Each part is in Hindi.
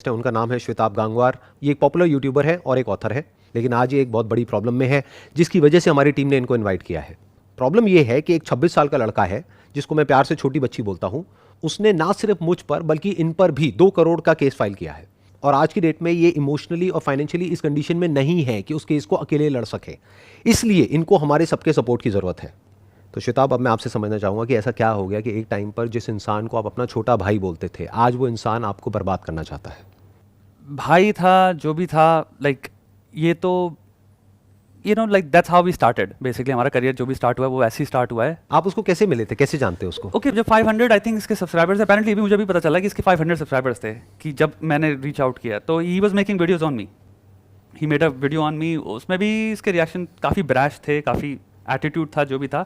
उनका नाम है श्वेताब गांगवार। ये एक पॉपुलर यूट्यूबर है और एक ऑथर है, लेकिन आज ये एक बहुत बड़ी प्रॉब्लम में है जिसकी वजह से हमारी टीम ने इनको इनवाइट किया है। प्रॉब्लम ये है कि एक 26 साल का लड़का है जिसको मैं प्यार से छोटी बच्ची बोलता हूँ। उसने ना सिर्फ मुझ पर बल्कि इन पर भी 2 करोड़ का केस फाइल किया है और आज की डेट में ये इमोशनली और फाइनेंशियली इस कंडीशन में नहीं है कि उस केस को अकेले लड़ सके, इसलिए इनको हमारे सबके सपोर्ट की ज़रूरत है। तो श्वेताब, अब मैं आपसे समझना चाहूँगा कि ऐसा क्या हो गया कि एक टाइम पर जिस इंसान को आप अपना छोटा भाई बोलते थे, आज वो इंसान आपको बर्बाद करना चाहता है। भाई था, जो भी था, लाइक ये तो like that's how we started. Basically हमारा करियर जो भी स्टार्ट हुआ है वो ऐसे ही स्टार्ट हुआ है। आप उसको कैसे मिले थे, कैसे जानते हो उसको? ओके, जब 500 आई थिंक इसके सब्सक्राइबर्स, अपेरेंटली भी मुझे भी पता चला कि इसके 500 सब्सक्राइबर्स थे कि जब मैंने रीच आउट किया तो he was making videos on me, he made a video on me. उसमें भी इसके रिएक्शन काफ़ी ब्रैश थे, काफ़ी एटीट्यूड था, जो भी था।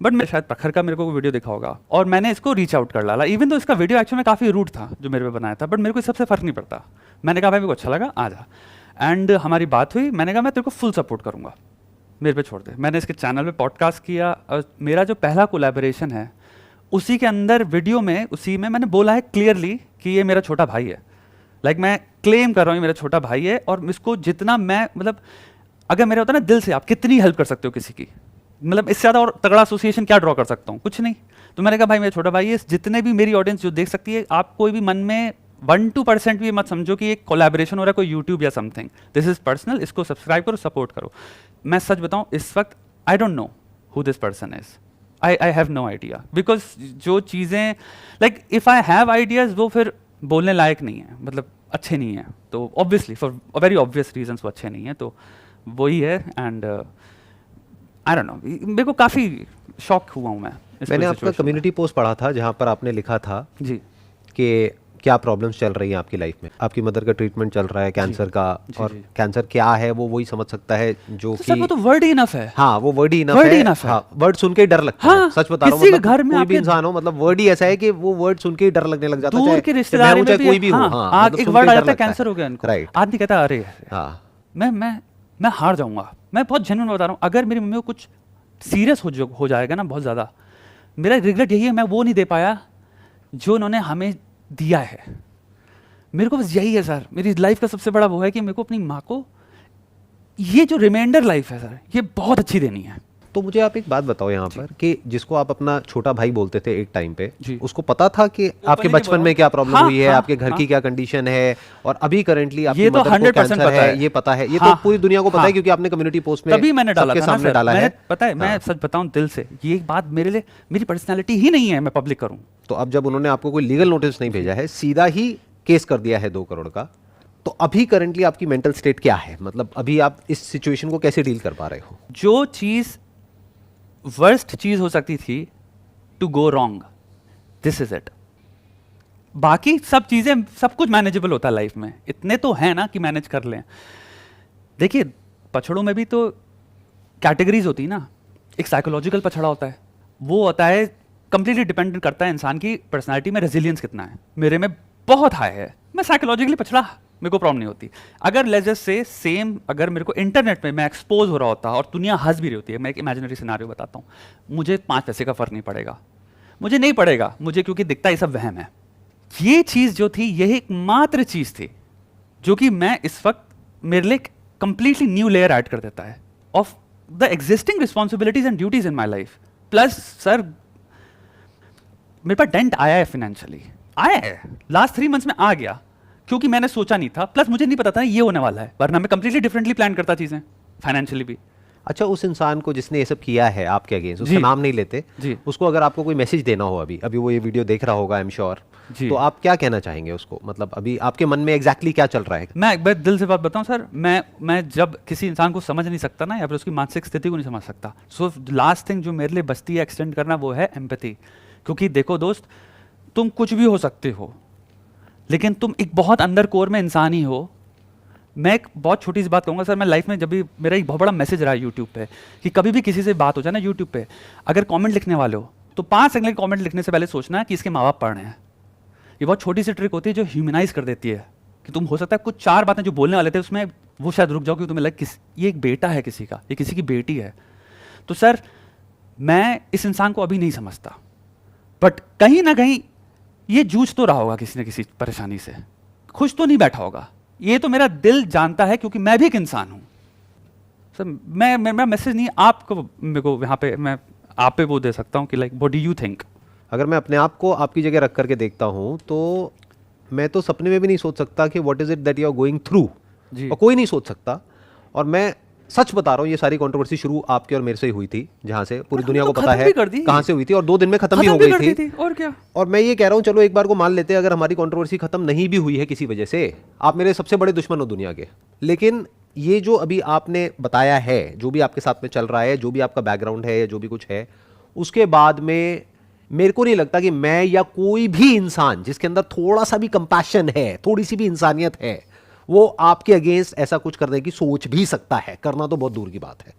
बट मैं शायद प्रखर का मेरे को वीडियो देखा होगा और मैंने इसको रीच आउट कर डाला। इवन तो इसका वीडियो एक्चुअली में काफ़ी रूट था जो मेरे पे बनाया था, बट मेरे को सबसे फ़र्क नहीं पड़ता। मैंने कहा भाई मेरे को अच्छा लगा, आ जा। एंड हमारी बात हुई, मैंने कहा मैं तेरे को फुल सपोर्ट करूँगा, मेरे पे छोड़ दे। मैंने इसके चैनल पे पॉडकास्ट किया और मेरा जो पहला कोलैबोरेशन है उसी के अंदर वीडियो में, उसी में मैंने बोला है क्लियरली कि ये मेरा छोटा भाई है। लाइक मैं क्लेम कर रहा हूँ ये मेरा छोटा भाई है और इसको जितना मैं, मतलब अगर मेरा होता ना दिल से, आप कितनी हेल्प कर सकते हो किसी की, मतलब इससे ज़्यादा और तगड़ा एसोसिएशन क्या ड्रॉ कर सकता हूँ, कुछ नहीं। तो मैंने कहा भाई मेरा छोटा भाई है, जितने भी मेरी ऑडियंस जो देख सकती है, आप कोई भी मन में 1-2% भी मत समझो कि एक कोलैबोरेशन हो रहा है कोई यूट्यूब या समथिंग। दिस इज पर्सनल, इसको सब्सक्राइब करो, सपोर्ट करो। मैं सच बताऊं, इस वक्त I don't know who this person is, I have no idea, because जो चीज़ें like if I have ideas वो फिर बोलने लायक नहीं है, मतलब अच्छे नहीं है। तो obviously for very obvious reasons वो अच्छे नहीं है, तो वही है। एंड आई डोंट नो, मेरे को काफ़ी शॉक हुआ हूँ मैं। मैंने आपका कम्युनिटी पोस्ट पढ़ा था जहाँ पर आपने लिखा था जी कि क्या प्रॉब्लम्स चल रही हैं आपकी लाइफ में। आपकी मदर का ट्रीटमेंट चल रहा है कैंसर का, और कैंसर क्या है वो वही समझ सकता है जो कि वो तो वर्ड ही इनफ है। हाँ, वो वर्ड ही इनफ है। हाँ, वर्ड सुन के ही डर लगता है। सच बता रहा हूँ, मतलब घर में कोई भी इंसान हो, मतलब वर्ड ही ऐसा है कि वो वर्ड सुन के ही डर लगने लग जाता है। दूर के रिश्तेदारी में कोई भी हो, एक वर्ड आ जाता है कैंसर हो गया इनको, राइट। आदमी कहता है अरे मैं हार जाऊंगा। मैं बहुत जेन्युइन बता रहा हूँ, अगर मेरी मम्मी को कुछ सीरियस हो जाएगा ना बहुत ज़्यादा, मेरा रिग्रेट यही है मैं वो नहीं दे पाया जो उन्होंने हमें दिया है। मेरे को बस यही है सर, मेरी लाइफ का सबसे बड़ा वो है कि मेरे को अपनी माँ को ये जो रिमाइंडर लाइफ है सर, ये बहुत अच्छी देनी है। तो मुझे आप एक बात बताओ यहाँ पर कि जिसको आप अपना छोटा भाई बोलते थे एक टाइम पे, उसको पता था कि आपके बचपन में क्या प्रॉब्लम हुई है, आपके घर की क्या कंडीशन है, और अभी करंटली आपकी मदर को कैंसर है, ये पता है? ये तो पूरी दुनिया को पता है क्योंकि आपने कम्युनिटी पोस्ट में तभी मैंने डाला था, सामने डाला है। पता है, मैं सच बताऊं दिल से, ये बात मेरे लिए मेरी पर्सनैलिटी ही नहीं है मैं पब्लिक करूं। तो अब जब उन्होंने आपको कोई लीगल नोटिस नहीं भेजा है, सीधा ही केस कर दिया है 2 करोड़ का, तो अभी करंटली आपकी मेंटल स्टेट क्या है? मतलब अभी आप इस सिचुएशन को कैसे डील कर पा रहे हो? जो चीज वर्स्ट चीज हो सकती थी to go wrong, this is it. बाकी सब चीजें, सब कुछ मैनेजेबल होता है लाइफ में, इतने तो है ना कि मैनेज कर लें। देखिए पछड़ों में भी तो कैटेगरीज होती है ना, एक साइकोलॉजिकल पछड़ा होता है, वो होता है कंप्लीटली डिपेंड करता है इंसान की पर्सनालिटी में रेजिलियंस कितना है। मेरे में बहुत हाई है, मैं साइकोलॉजिकली पछड़ा, मेरे को प्रॉब्लम नहीं होती। अगर लेजर से सेम, अगर मेरे को इंटरनेट में मैं एक्सपोज हो रहा होता और दुनिया हंस भी रही होती है, मैं एक इमेजिनरी सिनारियो बताता हूँ, मुझे 5 पैसे का फर्क नहीं पड़ेगा, मुझे नहीं पड़ेगा, मुझे क्योंकि दिखता है सब वहम है। ये चीज़ जो थी, यही एकमात्र चीज़ थी जो कि मैं इस वक्त मेरे लिए कंप्लीटली न्यू लेयर ऐड कर देता है of the existing responsibilities and duties in my life. Plus sir मेरे पास डेंट आया है, फाइनेंशियली आया है, लास्ट 3 मंथ्स में आ गया क्योंकि मैंने सोचा नहीं था, प्लस मुझे नहीं पता था ये होने वाला है, वरना मैं कंप्लीटली डिफरेंटली प्लान करता चीजें फाइनेंशियली भी। अच्छा, उस इंसान को जिसने ये सब किया है आपके अगेंस्ट, उसका नाम नहीं लेते जी, उसको अगर आपको कोई मैसेज देना हो, अभी वो ये वीडियो देख रहा होगा आई एम श्योर, तो आप क्या कहना चाहेंगे उसको? मतलब अभी आपके मन में एग्जैक्टली क्या चल रहा है? मैं एक बार दिल से बात बताऊं सर, मैं जब किसी इंसान को समझ नहीं सकता ना, या फिर उसकी मानसिक स्थिति को नहीं समझ सकता, सो लास्ट थिंग जो मेरे लिए बचती है एक्सटेंड करना, वो है एम्पैथी। क्योंकि देखो दोस्त, तुम कुछ भी हो सकते हो, लेकिन तुम एक बहुत अंदर कोर में इंसान ही हो। मैं एक बहुत छोटी सी बात कहूँगा सर, मैं लाइफ में जब भी, मेरा एक बहुत बड़ा मैसेज रहा है यूट्यूब पे कि कभी भी किसी से बात हो जाए ना यूट्यूब पे, अगर कमेंट लिखने वाले हो तो 5 सेकंड के कमेंट लिखने से पहले सोचना है कि इसके माँ बाप पढ़ रहे हैं। ये बहुत छोटी सी ट्रिक होती है जो ह्यूमनाइज कर देती है कि तुम हो सकता है कुछ 4 बातें जो बोलने वाले थे उसमें वो शायद रुक जाओ क्योंकि तुम्हें लगे ये एक बेटा है किसी का, ये किसी की बेटी है। तो सर मैं इस इंसान को अभी नहीं समझता, बट कहीं ना कहीं ये जूझ तो रहा होगा किसी न किसी परेशानी से, खुश तो नहीं बैठा होगा, ये तो मेरा दिल जानता है क्योंकि मैं भी एक इंसान हूँ सर। मैं मैसेज नहीं आपको, मेरे को यहाँ पे मैं आप पे वो दे सकता हूँ कि like what do you think. अगर मैं अपने आप को आपकी जगह रख करके देखता हूँ तो मैं तो सपने में भी नहीं सोच सकता कि what is it that you are going through, और कोई नहीं सोच सकता। और मैं सच बता रहा हूँ, ये सारी कंट्रोवर्सी शुरू आपके और मेरे से ही हुई थी, जहाँ से पूरी दुनिया को पता है कहाँ से हुई थी, और 2 दिन में खत्म भी हो गई थी। और क्या, और मैं ये कह रहा हूँ चलो एक बार को मान लेते हैं अगर हमारी कंट्रोवर्सी खत्म नहीं भी हुई है किसी वजह से, आप मेरे सबसे बड़े दुश्मन हो दुनिया के, लेकिन ये जो अभी आपने बताया है, जो भी आपके साथ में चल रहा है, जो भी आपका बैकग्राउंड है या जो भी कुछ है, उसके बाद में मेरे को नहीं लगता कि मैं या कोई भी इंसान जिसके अंदर थोड़ा सा भी कंपैशन है, थोड़ी सी भी इंसानियत है, वो आपके अगेंस्ट ऐसा कुछ करने की सोच भी सकता है। करना तो बहुत दूर की बात है।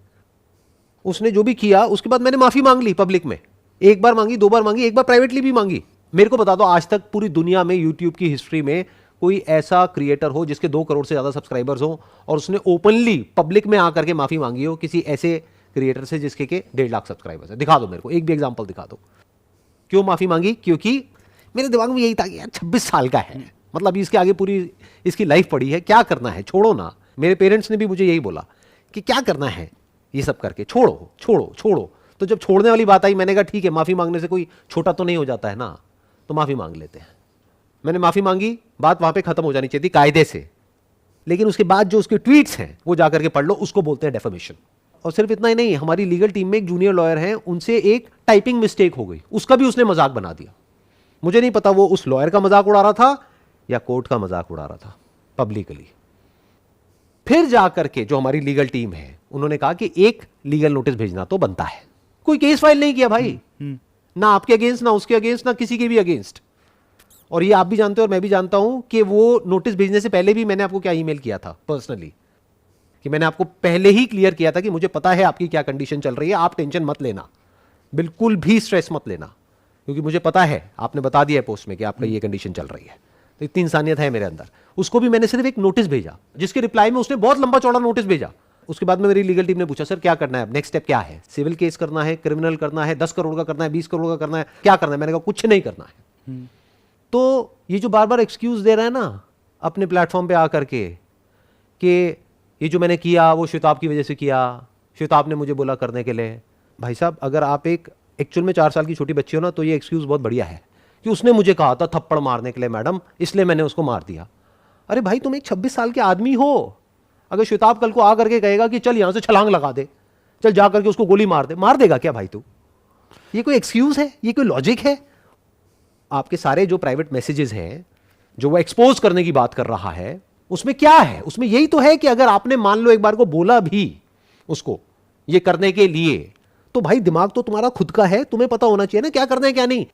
उसने जो भी किया उसके बाद मैंने माफी मांग ली पब्लिक में, 1 बार मांगी, 2 बार मांगी, 1 बार प्राइवेटली भी मांगी। मेरे को बता दो आज तक पूरी दुनिया में यूट्यूब की हिस्ट्री में कोई ऐसा क्रिएटर हो जिसके 2 करोड़ से ज्यादा सब्सक्राइबर्स हो और उसने ओपनली पब्लिक में आकर के माफी मांगी हो किसी ऐसे क्रिएटर से जिसके के 1.5 लाख सब्सक्राइबर्स है? दिखा दो मेरे को, एक भी एग्जाम्पल दिखा दो। क्यों माफी मांगी? क्योंकि मेरे दिमाग में यही था कि यार 26 साल का है, मतलब इसके आगे पूरी इसकी लाइफ पड़ी है, क्या करना है, छोड़ो ना। मेरे पेरेंट्स ने भी मुझे यही बोला कि क्या करना है ये सब करके, छोड़ो छोड़ो छोड़ो। तो जब छोड़ने वाली बात आई मैंने कहा ठीक है, माफी मांगने से कोई छोटा तो नहीं हो जाता है ना, तो माफी मांग लेते हैं। मैंने माफी मांगी, बात वहां पे खत्म हो जानी चाहिए थी कायदे से, लेकिन उसके बाद जो उसके ट्वीट्स हैं वो जाकर के पढ़ लो, उसको बोलते हैं डेफेमेशन। और सिर्फ इतना ही नहीं, हमारी लीगल टीम में एक जूनियर लॉयर हैं, उनसे एक टाइपिंग मिस्टेक हो गई, उसका भी उसने मजाक बना दिया। मुझे नहीं पता वो उस लॉयर का मजाक उड़ा रहा था या कोर्ट का मजाक उड़ा रहा था पब्लिकली। फिर जाकर के जो हमारी लीगल टीम है उन्होंने कहा कि एक लीगल नोटिस भेजना तो बनता है। कोई केस फाइल नहीं किया भाई, ना आपके अगेंस्ट, ना उसके अगेंस्ट, ना किसी के भी अगेंस्ट। और ये आप भी जानते हो और मैं भी जानता हूं कि वो नोटिस भेजने से पहले भी मैंने आपको क्या ईमेल किया था पर्सनली, कि मैंने आपको पहले ही क्लियर किया था कि मुझे पता है आपकी क्या कंडीशन चल रही है, आप टेंशन मत लेना, बिल्कुल भी स्ट्रेस मत लेना, क्योंकि मुझे पता है, आपने बता दिया है पोस्ट में कि आपका ये कंडीशन चल रही है। तो इतनी इंसानियत है मेरे अंदर। उसको भी मैंने सिर्फ एक नोटिस भेजा, जिसके रिप्लाई में उसने बहुत लंबा चौड़ा नोटिस भेजा। उसके बाद में मेरी लीगल टीम ने पूछा सर क्या करना है, नेक्स्ट स्टेप क्या है, सिविल केस करना है, क्रिमिनल करना है, 10 करोड़ का करना है, 20 करोड़ का करना है, क्या करना है? मैंने कहा कुछ नहीं करना है। तो ये जो बार बार एक्सक्यूज दे रहा है ना अपने प्लेटफॉर्म पे आकर के कि ये जो मैंने किया वो श्वेताब की वजह से किया, श्वेताब ने मुझे बोला करने के लिए। भाई साहब अगर आप एक एक्चुअल में 4 साल की छोटी बच्ची हो ना तो ये एक्सक्यूज बहुत बढ़िया है कि उसने मुझे कहा था थप्पड़ मारने के लिए मैडम, इसलिए मैंने उसको मार दिया। अरे भाई तुम एक 26 साल के आदमी हो, अगर श्वेताब कल को आ करके कहेगा कि चल यहां से छलांग लगा दे, चल जा करके उसको गोली मार दे, मार देगा क्या भाई तू? ये कोई एक्सक्यूज है? ये कोई लॉजिक है? आपके सारे जो प्राइवेट मैसेजेस हैं जो वो एक्सपोज करने की बात कर रहा है, उसमें क्या है? उसमें यही तो है कि अगर आपने मान लो एक बार को बोला भी उसको ये करने के लिए, तो भाई दिमाग तो तुम्हारा खुद का है, तुम्हें पता होना चाहिए ना क्या करना है क्या नहीं।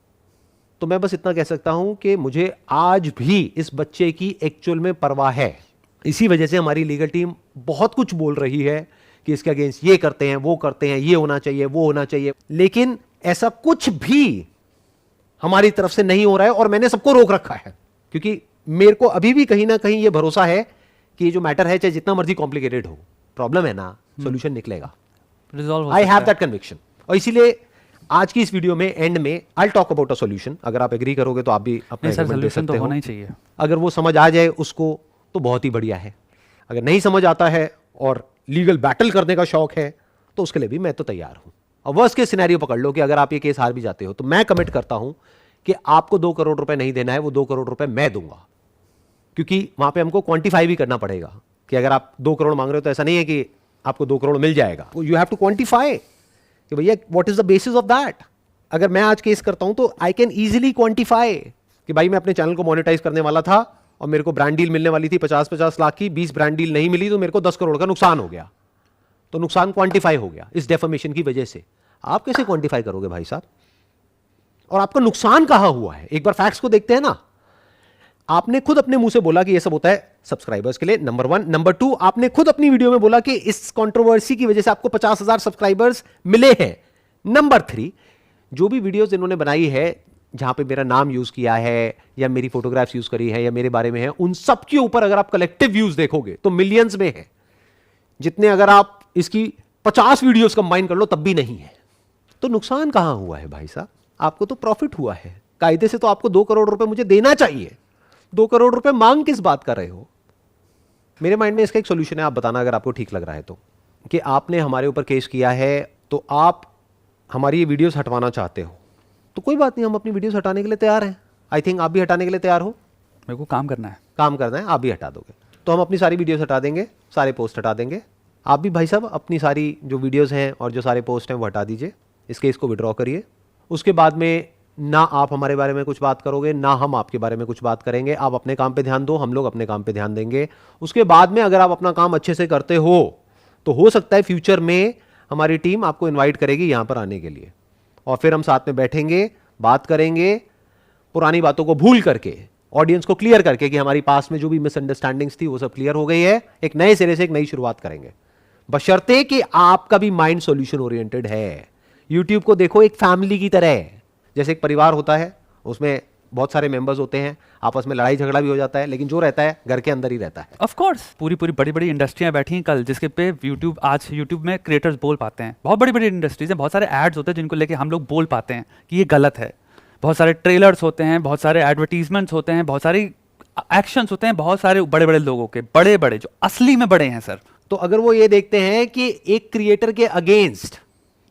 तो मैं बस इतना कह सकता हूं कि मुझे आज भी इस बच्चे की एक्चुअल में परवाह है। इसी वजह से हमारी लीगल टीम बहुत कुछ बोल रही है कि इसके अगेंस्ट ये करते हैं, वो करते हैं, ये होना चाहिए, वो होना चाहिए, लेकिन ऐसा कुछ भी हमारी तरफ से नहीं हो रहा है। और मैंने सबको रोक रखा है क्योंकि मेरे को अभी भी कहीं ना कहीं ये भरोसा है कि ये जो मैटर है चाहे जितना मर्जी कॉम्प्लिकेटेड हो, प्रॉब्लम है ना, सॉल्यूशन निकलेगा, आई हैव दैट कन्विक्शन। और इसीलिए आज की इस वीडियो में एंड में I talk about a solution. अगर आप एग्री करोगे तो आप भी अपना एग्रीमेंट दे सकते हो। होना ही चाहिए। अगर वो समझ आ जाए उसको तो बहुत ही बढ़िया है, अगर नहीं समझ आता है और लीगल बैटल करने का शौक है तो उसके लिए भी मैं तो तैयार हूं। और वर्स्ट केस सिनेरियो पकड़ लो कि अगर आप ये केस हार भी जाते हो तो मैं कमिट करता हूं कि आपको 2 करोड़ रुपए नहीं देना है, वो 2 करोड़ रुपए मैं दूंगा, क्योंकि वहां पे हमको क्वांटिफाई भी करना पड़ेगा कि अगर आप 2 करोड़ मांग रहे हो तो ऐसा नहीं है कि आपको 2 करोड़ मिल जाएगा, यू हैव टू क्वांटिफाई कि भैया what is the basis of that. अगर मैं आज केस करता हूं तो आई कैन इजीली क्वांटिफाई कि भाई मैं अपने चैनल को मोनेटाइज करने वाला था और मेरे को ब्रांड डील मिलने वाली थी 50-50 लाख की, 20 ब्रांड डील नहीं मिली तो मेरे को 10 करोड़ का नुकसान हो गया। तो नुकसान क्वांटिफाई हो गया इस डेफर्मेशन की वजह से। आप कैसे क्वांटिफाई करोगे भाई साहब? और आपका नुकसान कहां हुआ है? एक बार फैक्ट्स को देखते हैं ना। आपने खुद अपने मुंह से बोला कि यह सब होता है सब्सक्राइबर्स के लिए, नंबर 1। नंबर 2, आपने खुद अपनी वीडियो में बोला कि इस कंट्रोवर्सी की वजह से आपको 50,000 सब्सक्राइबर्स मिले हैं। नंबर 3, जो भी वीडियोस इन्होंने बनाई है जहां पे मेरा नाम यूज किया है या मेरी फोटोग्राफ्स यूज करी है या मेरे बारे में है, उन सब के ऊपर अगर आप कलेक्टिव व्यूज देखोगे तो मिलियंस में है, जितने अगर आप इसकी 50 वीडियोस कंबाइन कर लो तब भी नहीं है। तो नुकसान कहां हुआ है भाई साहब? आपको तो प्रॉफिट हुआ है। कायदे से तो आपको 2 करोड़ रुपए मुझे देना चाहिए, 2 करोड़ रुपए मांग किस बात कर रहे हो? मेरे माइंड में इसका एक सोल्यूशन है, आप बताना अगर आपको ठीक लग रहा है तो, कि आपने हमारे ऊपर केस किया है तो आप हमारी ये वीडियोस हटवाना चाहते हो, तो कोई बात नहीं, हम अपनी वीडियोस हटाने के लिए तैयार हैं। आई थिंक आप भी हटाने के लिए तैयार हो। मेरे को काम करना है। काम करना है, आप भी हटा दोगे तो हम अपनी सारी वीडियोस हटा देंगे, सारे पोस्ट हटा देंगे। आप भी भाई साहब अपनी सारी जो वीडियोस हैं और जो सारे पोस्ट हैं वो हटा दीजिए, इस केस को विड्रॉ करिए। उसके बाद में ना आप हमारे बारे में कुछ बात करोगे, ना हम आपके बारे में कुछ बात करेंगे। आप अपने काम पे ध्यान दो, हम लोग अपने काम पे ध्यान देंगे। उसके बाद में अगर आप अपना काम अच्छे से करते हो तो हो सकता है फ्यूचर में हमारी टीम आपको इन्वाइट करेगी यहाँ पर आने के लिए, और फिर हम साथ में बैठेंगे, बात करेंगे, पुरानी बातों को भूल करके, ऑडियंस को क्लियर करके कि हमारी पास में जो भी मिसअंडरस्टैंडिंग्स थी वो सब क्लियर हो गई है। एक नए सिरे से एक नई शुरुआत करेंगे, बशर्ते कि आपका भी माइंड सॉल्यूशन ओरिएंटेड है। यूट्यूब को देखो एक फैमिली की तरह, जैसे एक परिवार होता है, उसमें बहुत सारे मेंबर्स होते हैं, आपस में लड़ाई झगड़ा भी हो जाता है, लेकिन जो रहता है घर के अंदर ही रहता है। ऑफ कोर्स पूरी बड़ी बड़ी इंडस्ट्रियां बैठी हैं कल, जिसके पे यूट्यूब, आज यूट्यूब में क्रिएटर्स बोल पाते हैं। बहुत बड़ी बड़ी इंडस्ट्रीज हैं, बहुत सारे एड्स होते हैं जिनको लेके हम लोग बोल पाते हैं कि ये गलत है। बहुत सारे ट्रेलर्स होते हैं, बहुत सारे एडवर्टीजमेंट्स होते हैं, बहुत सारी एक्शंस होते हैं, बहुत सारे बड़े बड़े लोगों के, बड़े बड़े जो असली में बड़े हैं सर। तो अगर वो ये देखते हैं कि एक क्रिएटर के अगेंस्ट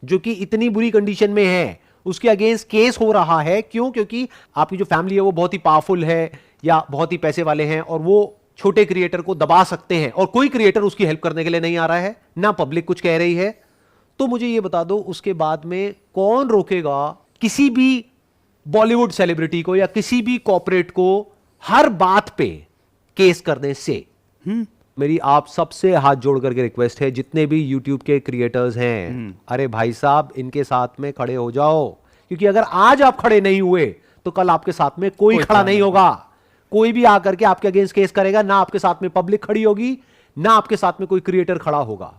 जो कि इतनी बुरी कंडीशन में है, उसके अगेंस्ट केस हो रहा है, क्यों? क्योंकि आपकी जो फैमिली है वो बहुत ही पावरफुल है या बहुत ही पैसे वाले हैं और वो छोटे क्रिएटर को दबा सकते हैं, और कोई क्रिएटर उसकी हेल्प करने के लिए नहीं आ रहा है, ना पब्लिक कुछ कह रही है, तो मुझे ये बता दो उसके बाद में कौन रोकेगा किसी भी बॉलीवुड सेलिब्रिटी को या किसी भी कॉर्पोरेट को हर बात पे केस करने से? मेरी आप सबसे हाथ जोड़ करके रिक्वेस्ट है, जितने भी यूट्यूब के क्रिएटर्स हैं, अरे भाई साहब इनके साथ में खड़े हो जाओ, क्योंकि अगर आज आप खड़े नहीं हुए तो कल आपके साथ में कोई खड़ा नहीं होगा। कोई भी आकर के आपके अगेंस्ट केस करेगा, ना आपके साथ में पब्लिक खड़ी होगी, ना आपके साथ में कोई क्रिएटर खड़ा होगा।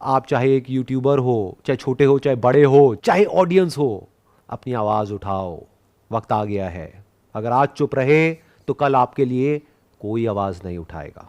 आप चाहे एक यूट्यूबर हो, चाहे छोटे हो, चाहे बड़े हो, चाहे ऑडियंस हो, अपनी आवाज उठाओ, वक्त आ गया है। अगर आज चुप रहे तो कल आपके लिए कोई आवाज नहीं उठाएगा।